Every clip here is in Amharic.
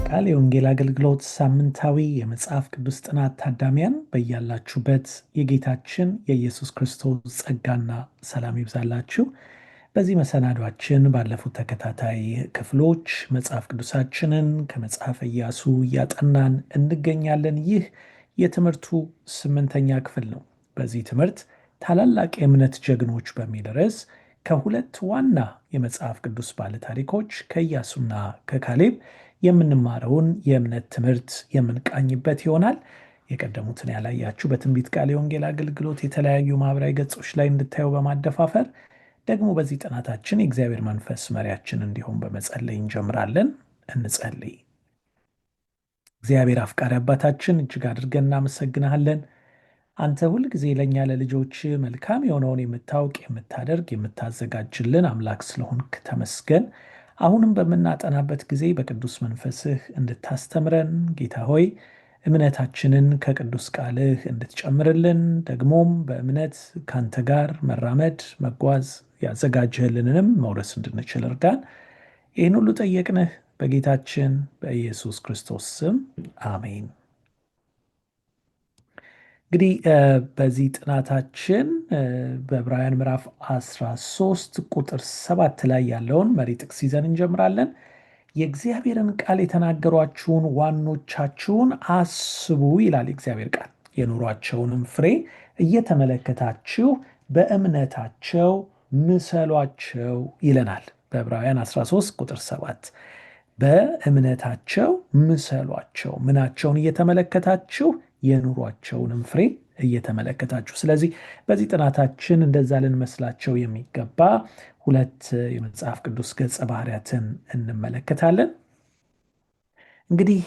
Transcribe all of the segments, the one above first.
ቃል የወንጌል አገልግሎት ሳምንታዊ የመጽሐፍ ቅዱስ ጥናት ታዳሚያን በያላችሁበት የጌታችን የኢየሱስ ክርስቶስ ጸጋና ሰላም ይብዛላችሁ። በዚህ መሰናዷችን ባለፉት ተከታታይ ክፍሎች መጽሐፍ ቅዱሳችንን ከመጽሐፈ ኢያሱ እያጠናን እንገኛለን። ይህ የትምህርቱ 8ኛ ክፍል ነው። በዚህ ትምህርት ታላላቅ የእምነት ጀግኖች በሚል ርዕስ ከሁለት ዋና የመጽሐፍ ቅዱስ ባለታሪኮች ከኢያሱና ከካሌብ የምንማረውን የእምነት ትምህርት የምንቃኝበት ይሆናል። የቀደሙትን ያላያችሁ በትንቢት ቃል የወንጌል አገልግሎት የተለያዩ ማህበራዊ ገጾች ላይ እንድታዩ በማደፋፈር ደግሞ በዚህ ጥናታችን የእግዚአብሔር መንፈስ መሪያችን እንዲሆን በመጸለይ እንጀምራለን። እንጸልይ። እግዚአብሔር አፍቃሪ አባታችን እጅግ አድርገን እናመሰግንሃለን። አንተ ሁልጊዜ ለእኛ ለልጆች መልካም የሆነውን የምታውቅ የምታደርግ የምታዘጋጅልን አምላክ ስለሆንክ ተመስገን። አሁንም በምናጠናበት ጊዜ በቅዱስ መንፈስህ እንድታስተምረን ጌታ ሆይ እምነታችንን ከቅዱስ ቃልህ እንድትጨምርልን ደግሞም በእምነት ካንተ ጋር መራመድ መጓዝ ያዘጋጀህልንንም መውረስ እንድንችል እርዳን። ይህን ሁሉ ጠየቅንህ በጌታችን በኢየሱስ ክርስቶስ ስም አሜን። እንግዲህ በዚህ ጥናታችን በዕብራውያን ምዕራፍ 13 ቁጥር 7 ላይ ያለውን መሪ ጥቅስ ይዘን እንጀምራለን። የእግዚአብሔርን ቃል የተናገሯችሁን ዋኖቻችሁን አስቡ ይላል የእግዚአብሔር ቃል። የኑሯቸውንም ፍሬ እየተመለከታችሁ በእምነታቸው ምሰሏቸው ይለናል። በዕብራውያን 13 ቁጥር 7 በእምነታቸው ምሰሏቸው። ምናቸውን እየተመለከታችሁ? የኑሯቸውንም ፍሬ እየተመለከታችሁ። ስለዚህ በዚህ ጥናታችን እንደዛ ልንመስላቸው የሚገባ ሁለት የመጽሐፍ ቅዱስ ገጸ ባህሪያትን እንመለከታለን። እንግዲህ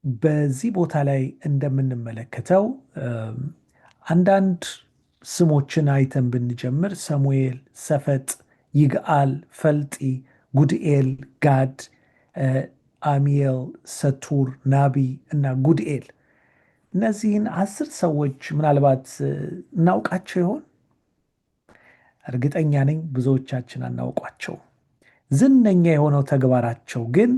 በዚህ ቦታ ላይ እንደምንመለከተው አንዳንድ ስሞችን አይተን ብንጀምር ሰሙኤል፣ ሰፈጥ፣ ይግአል፣ ፈልጢ፣ ጉድኤል፣ ጋድ፣ አሚኤል፣ ሰቱር፣ ናቢ እና ጉድኤል እነዚህን 10 ሰዎች ምናልባት እናውቃቸው ይሆን? እርግጠኛ ነኝ ብዙዎቻችን አናውቋቸው። ዝነኛ የሆነው ተግባራቸው ግን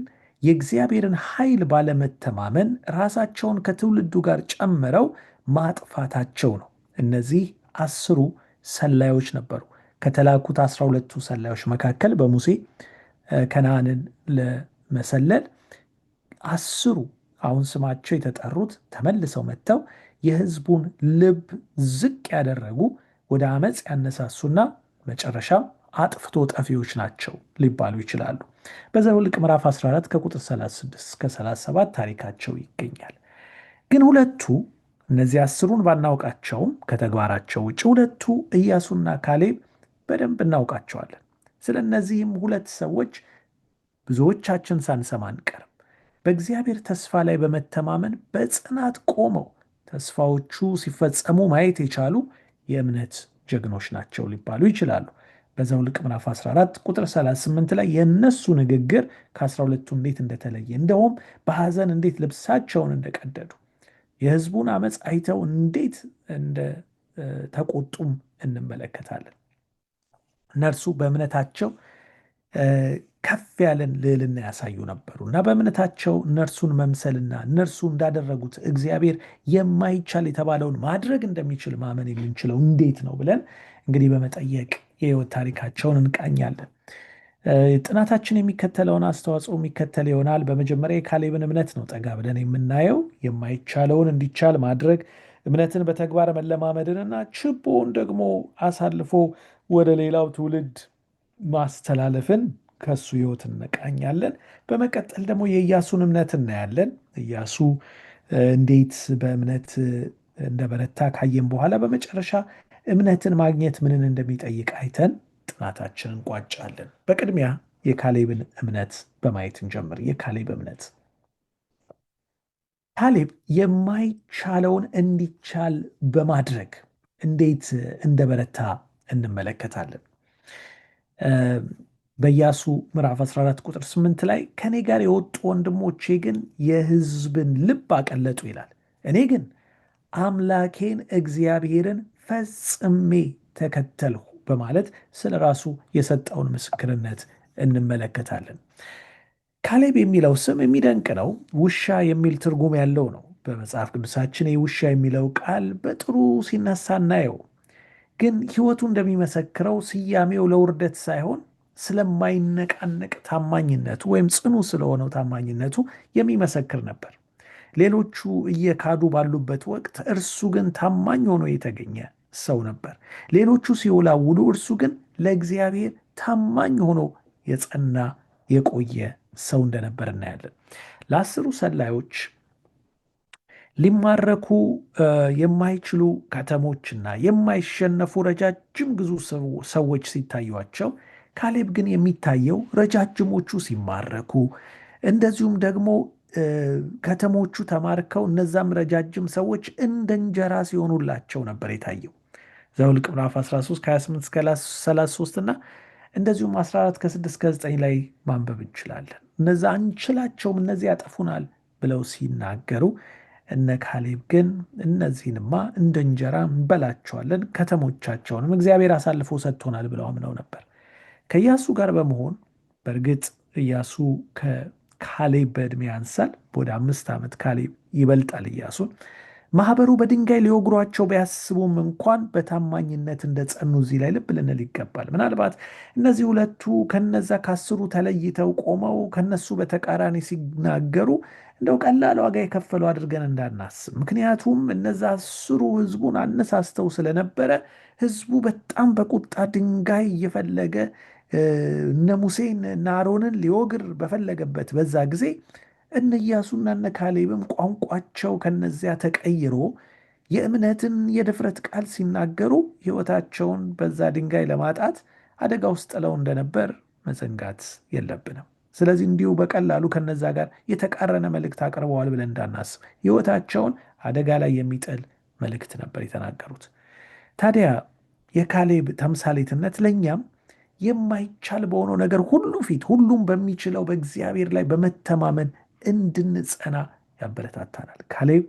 የእግዚአብሔርን ኃይል ባለመተማመን ራሳቸውን ከትውልዱ ጋር ጨምረው ማጥፋታቸው ነው። እነዚህ 10 ሰላዮች ነበሩ። ከተላኩት 12ቱ ሰላዮች መካከል በሙሴ ከነዓንን ለመሰለል 10 አሁን ስማቸው የተጠሩት ተመልሰው መጥተው የሕዝቡን ልብ ዝቅ ያደረጉ ወደ አመፅ ያነሳሱና መጨረሻም አጥፍቶ ጠፊዎች ናቸው ሊባሉ ይችላሉ። በዘኍልቍ ምዕራፍ 14 ከቁጥር 36 እስከ 37 ታሪካቸው ይገኛል። ግን ሁለቱ እነዚህ 10ን ባናውቃቸውም ከተግባራቸው ውጭ ሁለቱ ኢያሱና ካሌብ በደንብ እናውቃቸዋለን። ስለ እነዚህም ሁለት ሰዎች ብዙዎቻችን ሳንሰማ አንቀርም። በእግዚአብሔር ተስፋ ላይ በመተማመን በጽናት ቆመው ተስፋዎቹ ሲፈጸሙ ማየት የቻሉ የእምነት ጀግኖች ናቸው ሊባሉ ይችላሉ። በዘኍልቍ ምዕራፍ 14 ቁጥር 38 ላይ የእነሱ ንግግር ከ12ቱ እንዴት እንደተለየ እንደውም በሐዘን እንዴት ልብሳቸውን እንደቀደዱ የሕዝቡን አመፅ አይተው እንዴት እንደተቆጡም እንመለከታለን። እነርሱ በእምነታቸው ከፍ ያለን ልዕልና ያሳዩ ነበሩ እና በእምነታቸው እነርሱን መምሰልና እነርሱ እንዳደረጉት እግዚአብሔር የማይቻል የተባለውን ማድረግ እንደሚችል ማመን የምንችለው እንዴት ነው ብለን እንግዲህ በመጠየቅ የሕይወት ታሪካቸውን እንቃኛለን። ጥናታችን የሚከተለውን አስተዋጽኦ የሚከተል ይሆናል። በመጀመሪያ የካሌብን እምነት ነው ጠጋ ብለን የምናየው። የማይቻለውን እንዲቻል ማድረግ፣ እምነትን በተግባር መለማመድንና ችቦውን ደግሞ አሳልፎ ወደ ሌላው ትውልድ ማስተላለፍን ከሱ ሕይወት እንቃኛለን። በመቀጠል ደግሞ የኢያሱን እምነት እናያለን። ኢያሱ እንዴት በእምነት እንደበረታ ካየን በኋላ በመጨረሻ እምነትን ማግኘት ምንን እንደሚጠይቅ አይተን ጥናታችንን እንቋጫለን። በቅድሚያ የካሌብን እምነት በማየት እንጀምር። የካሌብ እምነት ካሌብ የማይቻለውን እንዲቻል በማድረግ እንዴት እንደበረታ እንመለከታለን። በኢያሱ ምዕራፍ 14 ቁጥር 8 ላይ ከኔ ጋር የወጡ ወንድሞቼ ግን የሕዝብን ልብ አቀለጡ ይላል። እኔ ግን አምላኬን እግዚአብሔርን ፈጽሜ ተከተልሁ በማለት ስለ ራሱ የሰጠውን ምስክርነት እንመለከታለን። ካሌብ የሚለው ስም የሚደንቅ ነው። ውሻ የሚል ትርጉም ያለው ነው። በመጽሐፍ ቅዱሳችን ውሻ የሚለው ቃል በጥሩ ሲነሳ እናየው። ግን ሕይወቱ እንደሚመሰክረው ስያሜው ለውርደት ሳይሆን ስለማይነቃነቅ ታማኝነቱ ወይም ጽኑ ስለሆነው ታማኝነቱ የሚመሰክር ነበር። ሌሎቹ እየካዱ ባሉበት ወቅት እርሱ ግን ታማኝ ሆኖ የተገኘ ሰው ነበር። ሌሎቹ ሲወላውሉ፣ እርሱ ግን ለእግዚአብሔር ታማኝ ሆኖ የጸና የቆየ ሰው እንደነበር እናያለን። ለአስሩ ሰላዮች ሊማረኩ የማይችሉ ከተሞችና የማይሸነፉ ረጃጅም ግዙፍ ሰዎች ሲታዩቸው፣ ካሌብ ግን የሚታየው ረጃጅሞቹ ሲማረኩ፣ እንደዚሁም ደግሞ ከተሞቹ ተማርከው እነዛም ረጃጅም ሰዎች እንደ እንጀራ ሲሆኑላቸው ነበር የታየው። ዘኍልቍ ምዕራፍ 13 ከ28 እስከ 33 እና እንደዚሁም 14 ከ6 እስከ 9 ላይ ማንበብ እንችላለን። እነዛ አንችላቸውም፣ እነዚህ ያጠፉናል ብለው ሲናገሩ፣ እነ ካሌብ ግን እነዚህንማ እንደ እንጀራ እንበላቸዋለን፣ ከተሞቻቸውንም እግዚአብሔር አሳልፎ ሰጥቶናል ብለው አምነው ነበር። ከኢያሱ ጋር በመሆን በእርግጥ ኢያሱ ከካሌብ በዕድሜ ያንሳል። ወደ 5 ዓመት ካሌብ ይበልጣል ኢያሱን። ማህበሩ በድንጋይ ሊወግሯቸው ቢያስቡም እንኳን በታማኝነት እንደጸኑ እዚህ ላይ ልብ ልንል ይገባል። ምናልባት እነዚህ ሁለቱ ከነዛ ከአስሩ ተለይተው ቆመው ከነሱ በተቃራኒ ሲናገሩ እንደው ቀላል ዋጋ የከፈሉ አድርገን እንዳናስብ። ምክንያቱም እነዛ አስሩ ህዝቡን አነሳስተው ስለነበረ ህዝቡ በጣም በቁጣ ድንጋይ እየፈለገ እነ ሙሴን እና አሮንን ሊወግር በፈለገበት በዛ ጊዜ እነ ኢያሱና እነ ካሌብም ቋንቋቸው ከነዚያ ተቀይሮ የእምነትን የድፍረት ቃል ሲናገሩ ሕይወታቸውን በዛ ድንጋይ ለማጣት አደጋ ውስጥ ጥለው እንደነበር መዘንጋት የለብንም። ስለዚህ እንዲሁ በቀላሉ ከነዛ ጋር የተቃረነ መልእክት አቅርበዋል ብለን እንዳናስብ፣ ሕይወታቸውን አደጋ ላይ የሚጥል መልእክት ነበር የተናገሩት። ታዲያ የካሌብ ተምሳሌትነት ለእኛም የማይቻል በሆነው ነገር ሁሉ ፊት ሁሉም በሚችለው በእግዚአብሔር ላይ በመተማመን እንድንጸና ያበረታታናል። ካሌብ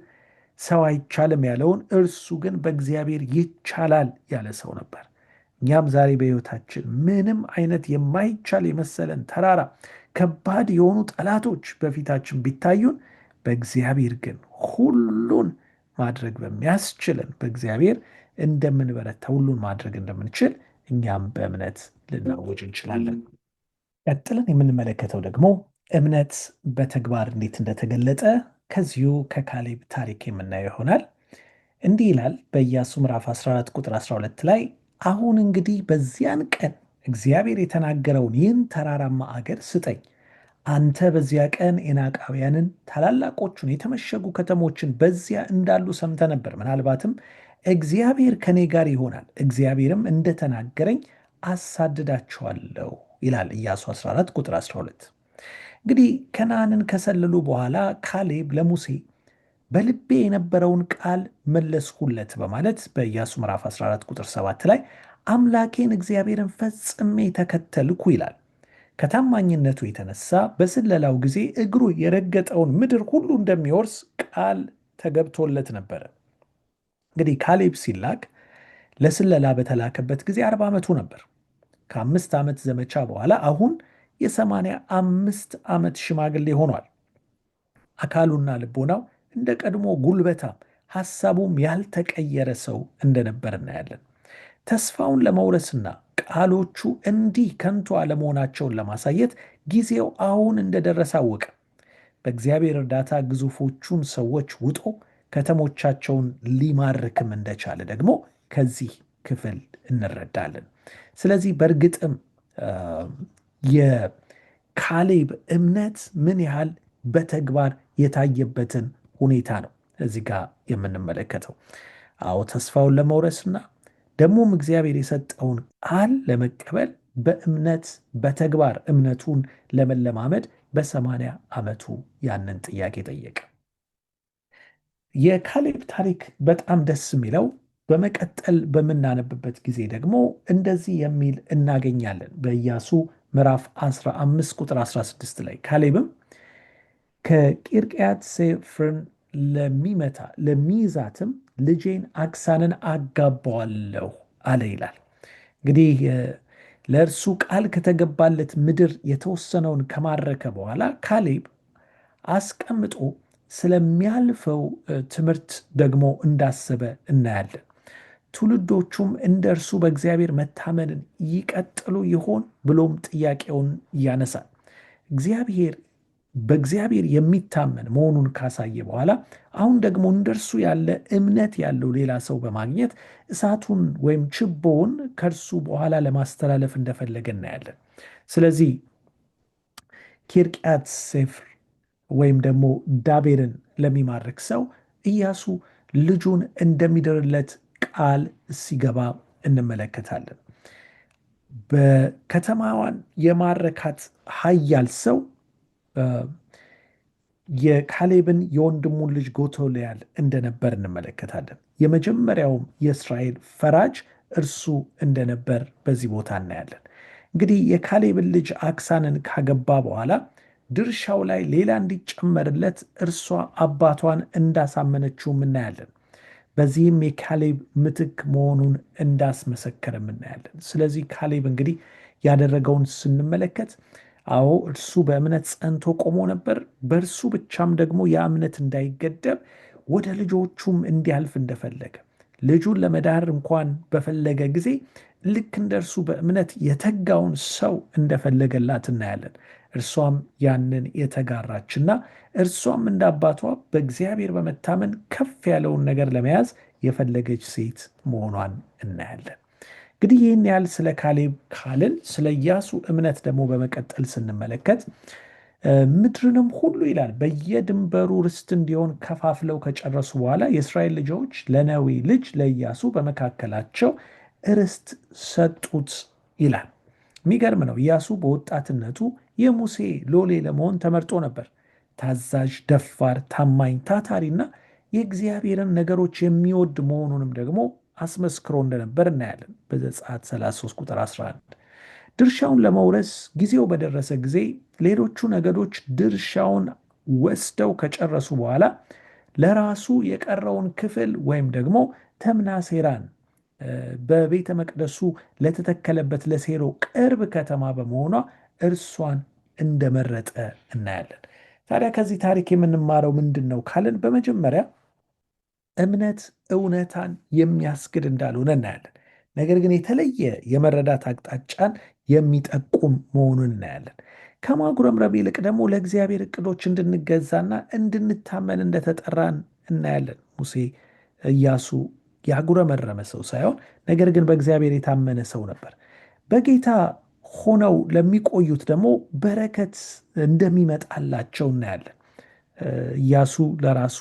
ሰው አይቻልም ያለውን እርሱ ግን በእግዚአብሔር ይቻላል ያለ ሰው ነበር። እኛም ዛሬ በሕይወታችን ምንም አይነት የማይቻል የመሰለን ተራራ፣ ከባድ የሆኑ ጠላቶች በፊታችን ቢታዩን በእግዚአብሔር ግን ሁሉን ማድረግ በሚያስችለን በእግዚአብሔር እንደምንበረታ ሁሉን ማድረግ እንደምንችል እኛም በእምነት ልናውጅ እንችላለን። ቀጥለን የምንመለከተው ደግሞ እምነት በተግባር እንዴት እንደተገለጠ ከዚሁ ከካሌብ ታሪክ የምናየው ይሆናል። እንዲህ ይላል በኢያሱ ምዕራፍ 14 ቁጥር 12 ላይ አሁን እንግዲህ በዚያን ቀን እግዚአብሔር የተናገረውን ይህን ተራራማ አገር ስጠኝ። አንተ በዚያ ቀን ኤናቃውያንን ታላላቆቹን የተመሸጉ ከተሞችን በዚያ እንዳሉ ሰምተ ነበር። ምናልባትም እግዚአብሔር ከኔ ጋር ይሆናል፣ እግዚአብሔርም እንደተናገረኝ አሳድዳቸዋለሁ ይላል ኢያሱ 14 ቁጥር 12። እንግዲህ ከነዓንን ከሰለሉ በኋላ ካሌብ ለሙሴ በልቤ የነበረውን ቃል መለስሁለት በማለት በኢያሱ ምዕራፍ 14 ቁጥር 7 ላይ አምላኬን እግዚአብሔርን ፈጽሜ ተከተልኩ ይላል። ከታማኝነቱ የተነሳ በስለላው ጊዜ እግሩ የረገጠውን ምድር ሁሉ እንደሚወርስ ቃል ተገብቶለት ነበረ። እንግዲህ ካሌብ ሲላክ ለስለላ በተላከበት ጊዜ 40 ዓመቱ ነበር። ከ5 ዓመት ዘመቻ በኋላ አሁን የ85 ዓመት ሽማግሌ ሆኗል። አካሉና ልቦናው እንደ ቀድሞ ጉልበታም፣ ሐሳቡም ያልተቀየረ ሰው እንደነበር እናያለን። ተስፋውን ለመውረስና ቃሎቹ እንዲህ ከንቱ አለመሆናቸውን ለማሳየት ጊዜው አሁን እንደደረሰ አወቀ። በእግዚአብሔር እርዳታ ግዙፎቹን ሰዎች ውጦ ከተሞቻቸውን ሊማርክም እንደቻለ ደግሞ ከዚህ ክፍል እንረዳለን። ስለዚህ በእርግጥም የካሌብ እምነት ምን ያህል በተግባር የታየበትን ሁኔታ ነው እዚህ ጋር የምንመለከተው። አዎ ተስፋውን ለመውረስና ደግሞም እግዚአብሔር የሰጠውን ቃል ለመቀበል በእምነት በተግባር እምነቱን ለመለማመድ በ80 ዓመቱ ያንን ጥያቄ ጠየቀ። የካሌብ ታሪክ በጣም ደስ የሚለው በመቀጠል በምናነብበት ጊዜ ደግሞ እንደዚህ የሚል እናገኛለን። በኢያሱ ምዕራፍ 15 ቁጥር 16 ላይ ካሌብም ከቂርቅያት ሴፍርን ለሚመታ ለሚይዛትም ልጄን አክሳንን አጋባዋለሁ አለ ይላል። እንግዲህ ለእርሱ ቃል ከተገባለት ምድር የተወሰነውን ከማረከ በኋላ ካሌብ አስቀምጦ ስለሚያልፈው ትምህርት ደግሞ እንዳሰበ እናያለን። ትውልዶቹም እንደ እርሱ በእግዚአብሔር መታመንን ይቀጥሉ ይሆን ብሎም ጥያቄውን ያነሳል። በእግዚአብሔር የሚታመን መሆኑን ካሳየ በኋላ አሁን ደግሞ እንደ እርሱ ያለ እምነት ያለው ሌላ ሰው በማግኘት እሳቱን ወይም ችቦውን ከእርሱ በኋላ ለማስተላለፍ እንደፈለገ እናያለን። ስለዚህ ኪርቅያት ሴፍር ወይም ደግሞ ዳቤርን ለሚማርክ ሰው ኢያሱ ልጁን እንደሚድርለት ቃል ሲገባ እንመለከታለን። በከተማዋን የማረካት ኃያል ሰው የካሌብን የወንድሙን ልጅ ጎቶልያል እንደነበር እንመለከታለን። የመጀመሪያውም የእስራኤል ፈራጅ እርሱ እንደነበር በዚህ ቦታ እናያለን። እንግዲህ የካሌብን ልጅ አክሳንን ካገባ በኋላ ድርሻው ላይ ሌላ እንዲጨመርለት እርሷ አባቷን እንዳሳመነችውም እናያለን። በዚህም የካሌብ ምትክ መሆኑን እንዳስመሰከረም እናያለን። ስለዚህ ካሌብ እንግዲህ ያደረገውን ስንመለከት አዎ እርሱ በእምነት ጸንቶ ቆሞ ነበር። በእርሱ ብቻም ደግሞ ያ እምነት እንዳይገደብ ወደ ልጆቹም እንዲያልፍ እንደፈለገ ልጁን ለመዳር እንኳን በፈለገ ጊዜ ልክ እንደ እርሱ በእምነት የተጋውን ሰው እንደፈለገላት እናያለን። እርሷም ያንን የተጋራችና እርሷም እንደ አባቷ በእግዚአብሔር በመታመን ከፍ ያለውን ነገር ለመያዝ የፈለገች ሴት መሆኗን እናያለን። እንግዲህ ይህን ያህል ስለ ካሌብ ካልን ስለ ኢያሱ እምነት ደግሞ በመቀጠል ስንመለከት ምድርንም ሁሉ ይላል በየድንበሩ ርስት እንዲሆን ከፋፍለው ከጨረሱ በኋላ የእስራኤል ልጆች ለነዌ ልጅ ለኢያሱ በመካከላቸው ርስት ሰጡት ይላል። የሚገርም ነው። ኢያሱ በወጣትነቱ የሙሴ ሎሌ ለመሆን ተመርጦ ነበር። ታዛዥ፣ ደፋር፣ ታማኝ፣ ታታሪና የእግዚአብሔርን ነገሮች የሚወድ መሆኑንም ደግሞ አስመስክሮ እንደነበር እናያለን። በዘጸአት 33 ቁጥር 11 ድርሻውን ለመውረስ ጊዜው በደረሰ ጊዜ ሌሎቹ ነገዶች ድርሻውን ወስደው ከጨረሱ በኋላ ለራሱ የቀረውን ክፍል ወይም ደግሞ ተምናሴራን በቤተ መቅደሱ ለተተከለበት ለሴሎ ቅርብ ከተማ በመሆኗ እርሷን እንደመረጠ እናያለን። ታዲያ ከዚህ ታሪክ የምንማረው ምንድን ነው ካልን በመጀመሪያ እምነት እውነታን የሚያስክድ እንዳልሆነ እናያለን። ነገር ግን የተለየ የመረዳት አቅጣጫን የሚጠቁም መሆኑን እናያለን። ከማጉረምረም ይልቅ ደግሞ ለእግዚአብሔር እቅዶች እንድንገዛና እንድንታመን እንደተጠራን እናያለን። ሙሴ ኢያሱ ያጉረመረመ ሰው ሳይሆን ነገር ግን በእግዚአብሔር የታመነ ሰው ነበር። በጌታ ሆነው ለሚቆዩት ደግሞ በረከት እንደሚመጣላቸው እናያለን። ኢያሱ ለራሱ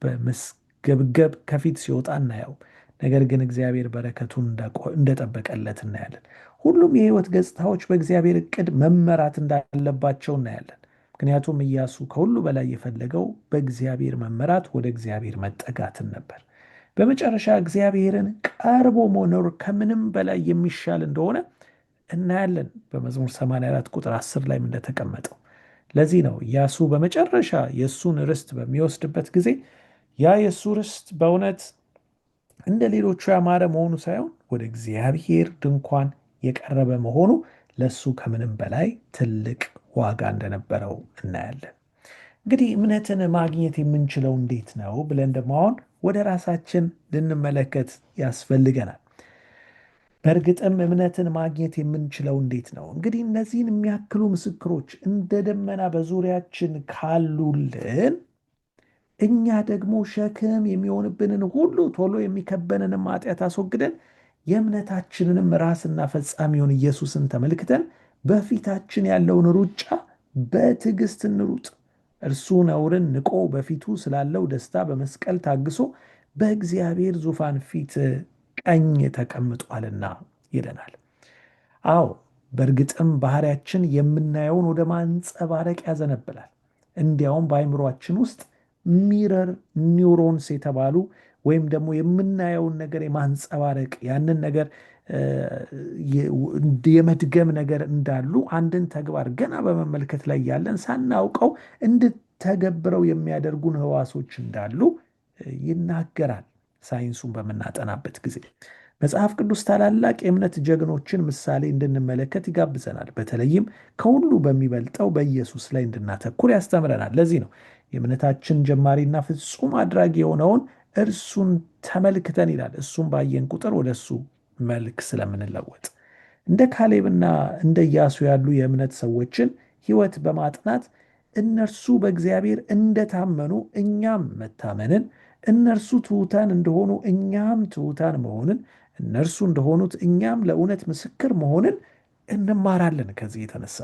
በመስገብገብ ከፊት ሲወጣ እናየው። ነገር ግን እግዚአብሔር በረከቱን እንደጠበቀለት እናያለን። ሁሉም የሕይወት ገጽታዎች በእግዚአብሔር እቅድ መመራት እንዳለባቸው እናያለን። ምክንያቱም ኢያሱ ከሁሉ በላይ የፈለገው በእግዚአብሔር መመራት፣ ወደ እግዚአብሔር መጠጋትን ነበር። በመጨረሻ እግዚአብሔርን ቀርቦ መኖር ከምንም በላይ የሚሻል እንደሆነ እናያለን። በመዝሙር 84 ቁጥር 10 ላይም እንደተቀመጠው ለዚህ ነው ኢያሱ በመጨረሻ የእሱን ርስት በሚወስድበት ጊዜ ያ የእሱ ርስት በእውነት እንደ ሌሎቹ ያማረ መሆኑ ሳይሆን ወደ እግዚአብሔር ድንኳን የቀረበ መሆኑ ለእሱ ከምንም በላይ ትልቅ ዋጋ እንደነበረው እናያለን። እንግዲህ እምነትን ማግኘት የምንችለው እንዴት ነው ብለን ደግሞ አሁን ወደ ራሳችን ልንመለከት ያስፈልገናል። በእርግጥም እምነትን ማግኘት የምንችለው እንዴት ነው? እንግዲህ እነዚህን የሚያክሉ ምስክሮች እንደ ደመና በዙሪያችን ካሉልን እኛ ደግሞ ሸክም የሚሆንብንን ሁሉ ቶሎ የሚከበንንም ኃጢአት አስወግደን የእምነታችንንም ራስና ፈጻሚውን ኢየሱስን ተመልክተን በፊታችን ያለውን ሩጫ በትዕግስት እንሩጥ። እርሱ ነውርን ንቆ በፊቱ ስላለው ደስታ በመስቀል ታግሶ በእግዚአብሔር ዙፋን ፊት ቀኝ ተቀምጧልና ይለናል። አዎ በእርግጥም ባህሪያችን የምናየውን ወደ ማንጸባረቅ ያዘነብላል። እንዲያውም በአይምሯችን ውስጥ ሚረር ኒውሮንስ የተባሉ ወይም ደግሞ የምናየውን ነገር የማንጸባረቅ ያንን ነገር የመድገም ነገር እንዳሉ አንድን ተግባር ገና በመመልከት ላይ ያለን ሳናውቀው እንድተገብረው የሚያደርጉን ህዋሶች እንዳሉ ይናገራል ሳይንሱን በምናጠናበት ጊዜ። መጽሐፍ ቅዱስ ታላላቅ የእምነት ጀግኖችን ምሳሌ እንድንመለከት ይጋብዘናል። በተለይም ከሁሉ በሚበልጠው በኢየሱስ ላይ እንድናተኩር ያስተምረናል። ለዚህ ነው የእምነታችን ጀማሪና ፍጹም አድራጊ የሆነውን እርሱን ተመልክተን ይላል። እሱም ባየን ቁጥር ወደ እሱ መልክ ስለምንለወጥ እንደ ካሌብና እንደ ኢያሱ ያሉ የእምነት ሰዎችን ሕይወት በማጥናት እነርሱ በእግዚአብሔር እንደታመኑ እኛም መታመንን፣ እነርሱ ትሑታን እንደሆኑ እኛም ትሑታን መሆንን፣ እነርሱ እንደሆኑት እኛም ለእውነት ምስክር መሆንን እንማራለን። ከዚህ የተነሳ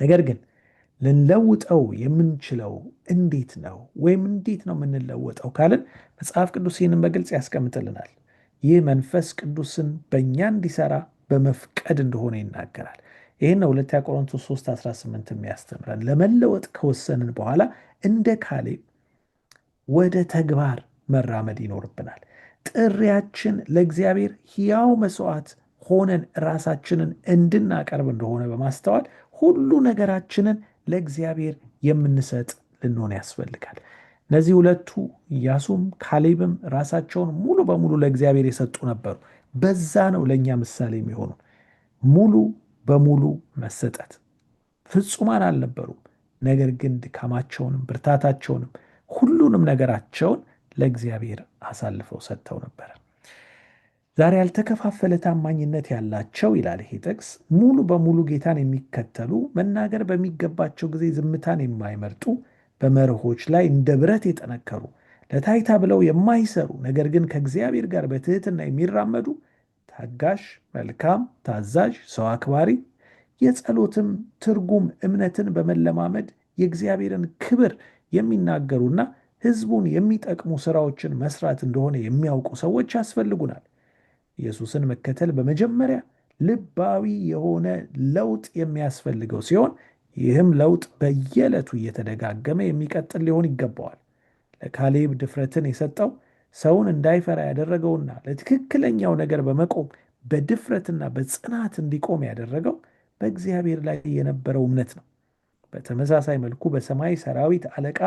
ነገር ግን ልንለውጠው የምንችለው እንዴት ነው? ወይም እንዴት ነው የምንለወጠው ካልን መጽሐፍ ቅዱስ ይህንን በግልጽ ያስቀምጥልናል። ይህ መንፈስ ቅዱስን በእኛ እንዲሰራ በመፍቀድ እንደሆነ ይናገራል። ይህን ነው ሁለተኛ ቆሮንቶስ 3:18 የሚያስተምረን። ለመለወጥ ከወሰንን በኋላ እንደ ካሌብ ወደ ተግባር መራመድ ይኖርብናል። ጥሪያችን ለእግዚአብሔር ሕያው መስዋዕት ሆነን ራሳችንን እንድናቀርብ እንደሆነ በማስተዋል ሁሉ ነገራችንን ለእግዚአብሔር የምንሰጥ ልንሆን ያስፈልጋል። እነዚህ ሁለቱ ኢያሱም ካሌብም ራሳቸውን ሙሉ በሙሉ ለእግዚአብሔር የሰጡ ነበሩ። በዛ ነው ለእኛ ምሳሌ የሚሆኑ። ሙሉ በሙሉ መሰጠት። ፍጹማን አልነበሩም፣ ነገር ግን ድካማቸውንም ብርታታቸውንም ሁሉንም ነገራቸውን ለእግዚአብሔር አሳልፈው ሰጥተው ነበር። ዛሬ ያልተከፋፈለ ታማኝነት ያላቸው ይላል ይሄ ጥቅስ፣ ሙሉ በሙሉ ጌታን የሚከተሉ መናገር በሚገባቸው ጊዜ ዝምታን የማይመርጡ በመርሆች ላይ እንደ ብረት የጠነከሩ ለታይታ ብለው የማይሰሩ ነገር ግን ከእግዚአብሔር ጋር በትህትና የሚራመዱ ታጋሽ፣ መልካም፣ ታዛዥ፣ ሰው አክባሪ፣ የጸሎትም ትርጉም እምነትን በመለማመድ የእግዚአብሔርን ክብር የሚናገሩና ሕዝቡን የሚጠቅሙ ሥራዎችን መስራት እንደሆነ የሚያውቁ ሰዎች ያስፈልጉናል። ኢየሱስን መከተል በመጀመሪያ ልባዊ የሆነ ለውጥ የሚያስፈልገው ሲሆን ይህም ለውጥ በየዕለቱ እየተደጋገመ የሚቀጥል ሊሆን ይገባዋል። ለካሌብ ድፍረትን የሰጠው ሰውን እንዳይፈራ ያደረገውና ለትክክለኛው ነገር በመቆም በድፍረትና በጽናት እንዲቆም ያደረገው በእግዚአብሔር ላይ የነበረው እምነት ነው። በተመሳሳይ መልኩ በሰማይ ሰራዊት አለቃ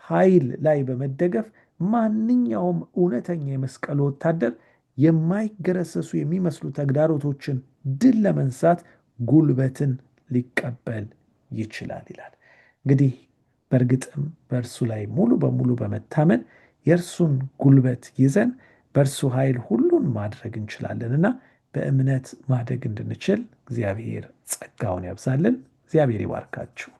ኃይል ላይ በመደገፍ ማንኛውም እውነተኛ የመስቀል ወታደር የማይገረሰሱ የሚመስሉ ተግዳሮቶችን ድል ለመንሳት ጉልበትን ሊቀበል ይችላል ይላል። እንግዲህ በእርግጥም በእርሱ ላይ ሙሉ በሙሉ በመታመን የእርሱን ጉልበት ይዘን በእርሱ ኃይል ሁሉን ማድረግ እንችላለንና በእምነት ማደግ እንድንችል እግዚአብሔር ጸጋውን ያብዛልን። እግዚአብሔር ይባርካችሁ።